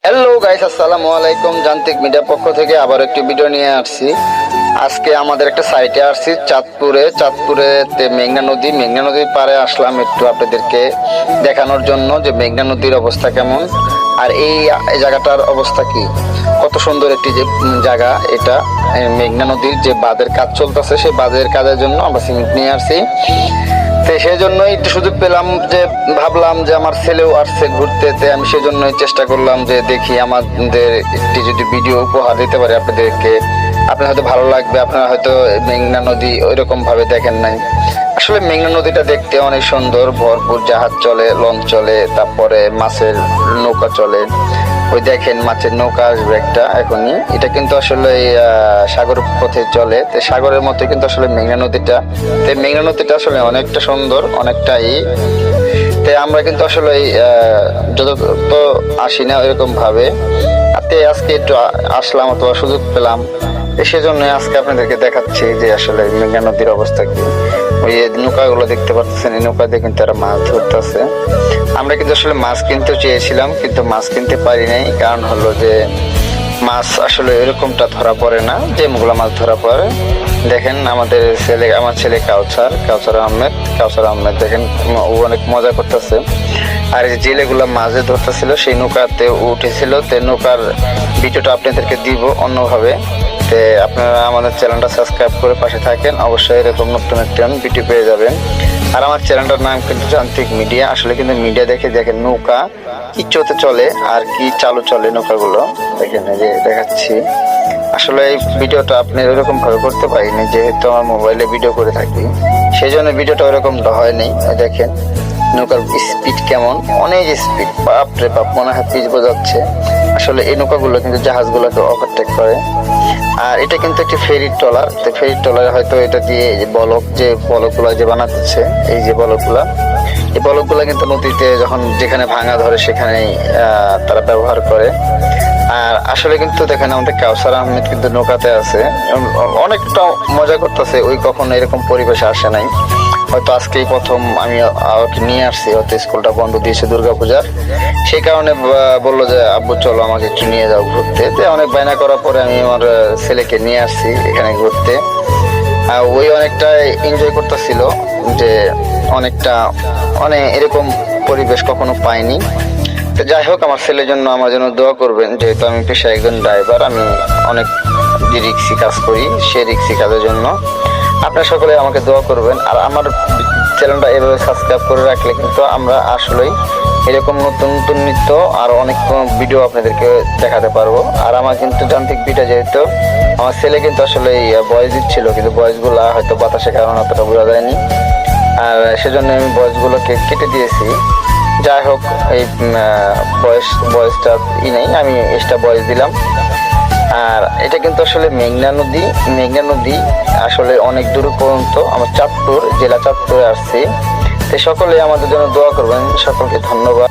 Hello guys, আসসালামু আলাইকুম। যান্ত্রিক মিডিয়া পক্ষ থেকে আবার একটি ভিডিও নিয়ে আসছি। আজকে আমাদের একটা সাইটে আসছি চাঁদপুরে মেঘনা নদীর পাড়ে আসলাম একটু আপনাদেরকে দেখানোর জন্য যে মেঘনা নদীর অবস্থা কেমন আর এই জায়গাটার অবস্থা কি। কত সুন্দর একটি যে জায়গা এটা। মেঘনা নদীর যে বাঁধের কাজ চলতেছে, সেই বাঁধের কাজের জন্য আমরা সিমেন্ট নিয়ে আসছি। তো সেই জন্যই একটু সুযোগ পেলাম, যে ভাবলাম যে আমার ছেলেও আসছে ঘুরতে, আমি সেই জন্যই চেষ্টা করলাম যে দেখি আমাদের একটি যদি ভিডিও উপহার দিতে পারি আপনাদেরকে, আপনার হয়তো ভালো লাগবে। আপনারা হয়তো মেঘনা নদী ওইরকম ভাবে দেখেন নাই। আসলে মেঘনা নদীটা দেখতে অনেক সুন্দর, ভরপুর জাহাজ চলে, লঞ্চ চলে, তারপরে মাছের নৌকা চলে। ওই দেখেন মাছের নৌকা আসবে একটা এখনই। এটা কিন্তু আসলে সাগর পথে চলে, তো সাগরের মতো কিন্তু আসলে মেঘনা নদীটা। তো মেঘনা নদীটা আসলে অনেকটা সুন্দর, অনেকটাই। তো আমরা কিন্তু আসলে যত আসি না এরকম ভাবে, আজকে একটু আসলাম অথবা সুযোগ পেলাম, সেজন্য আজকে আপনাদেরকে দেখাচ্ছি যে আসলে মেঘনা নদীর অবস্থা কি। ওই নৌকাগুলো দেখতে পাচ্ছেন, এই নৌকা দিয়ে কিন্তু তারা মাছ ধরতেছে। আমরা কিন্তু আসলে মাছ কিনতে চেয়েছিলাম, কিন্তু মাছ কিনতে পারি নাই। কারণ হলো যে মাছ আসলে এরকমটা ধরা পড়ে না, যেগুলো মাছ ধরা পড়ে। দেখেন আমার ছেলে কাউসার আহমেদ দেখেন, ও অনেক মজা করতেছে। আর এই জেলেগুলা মাঝে ধরতেছিল, সেই নৌকাতে উঠেছিল। তো নৌকার ভিডিওটা আপনাদেরকে দিব অন্যভাবে। তো আপনারা আমাদের চ্যানেলটা সাবস্ক্রাইব করে পাশে থাকেন, অবশ্যই এরকম নতুন একটা ভিডিও পেয়ে যাবেন। আর আমার চ্যানেলটার নাম কিন্তু যান্ত্রিক মিডিয়া। আসলে কিন্তু মিডিয়া দেখেন নৌকা কি চলতে চলে আর কি চালু চলে নৌকাগুলো দেখেন, এই যে দেখাচ্ছি। আসলে এই ভিডিওটা আপনি ওইরকম ভাবে করতে পারিনি, যেহেতু আমার মোবাইলে ভিডিও করে থাকি, সেই জন্য ভিডিওটা ওইরকম হয়নি। দেখেন নৌকার স্পিড কেমন, অনেক স্পিড, বাপরে বাপ, মনে হয় পিচ বোঝাচ্ছে। আসলে এই নৌকাগুলো কিন্তু জাহাজগুলোকে ওভারটেক করে। আর এটা কিন্তু একটি ফেরির ট্রলার। তো ফেরির ট্রলার হয়তো এটা দিয়ে বলকগুলো যে বানাচ্ছে, এই যে এই বলকগুলো কিন্তু নদীতে যখন যেখানে ভাঙা ধরে সেখানেই তারা ব্যবহার করে। আর আসলে কিন্তু দেখেন আমাদের কাউসার আহমেদ কিন্তু নৌকাতে আছে, অনেকটা মজা করতেছে। ওই কখনো এরকম পরিবেশে আসে নাই, হয়তো আজকেই প্রথম আমি ওকে নিয়ে আসছি। হয়তো স্কুলটা বন্ধ দিয়েছে দুর্গাপূজার, সেই কারণে বললো যে আব্বু চলো আমাকে একটু নিয়ে যাও ঘুরতে। অনেক বায়না করার পরে আমি আমার ছেলেকে নিয়ে আসছি এখানে ঘুরতে। ওই অনেকটা এনজয় করতেছিল, যে এরকম পরিবেশ কখনো পাইনি। তো যাই হোক, আমার ছেলের জন্য আমার জন্য দোয়া করবেন, যেহেতু আমি পেশায় একজন ড্রাইভার, আমি অনেক রিক্সি কাজ করি। সে রিক্সি কাজের জন্য আপনারা সকলে আমাকে দোয়া করবেন। আর আমার চ্যানেলটা এভাবে সাবস্ক্রাইব করে রাখলে কিন্তু আমরা আসলেই এরকম নতুন নতুন নিত্য আর অনেক ভিডিও আপনাদেরকে দেখাতে পারবো। আর আমার কিন্তু যান্ত্রিক ভিডিও, যেহেতু আমার ছেলে কিন্তু আসলে ভয়েস দিচ্ছিল, কিন্তু ভয়েসগুলো হয়তো বাতাসের কারণে অতটা বোঝা যায়নি, আর সেজন্য আমি ভয়েসগুলোকে কেটে দিয়েছি। যাই হোক, এই ভয়েসটা নেই, আমি এক্সট্রা ভয়েস দিলাম। আর এটা কিন্তু আসলে মেঘনা নদী আসলে অনেক দূর পর্যন্ত। আমার জেলা চাঁদপুরে আসছি। তো সকলে আমাদের জন্য দোয়া করবেন, সকলকে ধন্যবাদ।